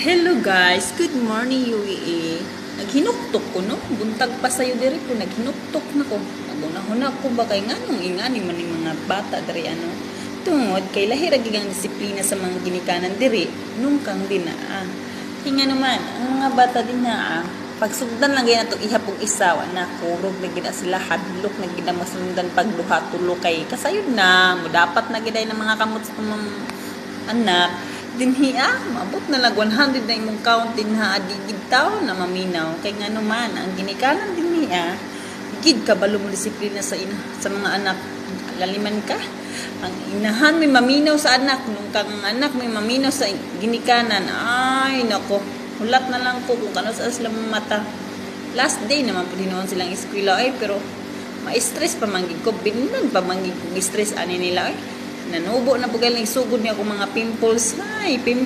Hello guys, good morning UAE. Naghinuktok ko no, buntag pa sayo diri ko, naghinuktok na ko. Naguna-huna ko ba kay nganong ingani man ni mga bata diri ano. Tungod kay lahi ra gigang disiplina sa mga ginikanan diri, nung kang dinaa. Hinga naman ang mga bata din na pagsugdan lang gyud nato ihapog isawa na kurog na gid sila hadlok na gid masundan pagduha tulo kay kasayod na mo dapat na gid ng mga kamot sa anak dinhi maabot na lang 100 na imong count din ha adigid taw na maminaw kay ngano man ang ginikanan dinhi gid kabalo mo disiplina sa mga anak laliman ka ang inahan may maminaw sa anak nung kang anak may maminaw sa ginikanan ay nako hulat na lang ko kung kano sa sila mata last day naman po dinoon silang eskwela pero ma-stress pa manggid ko binag pa manggid ko stress ani nila nanubo na po galing sugod niya ako mga pimples ay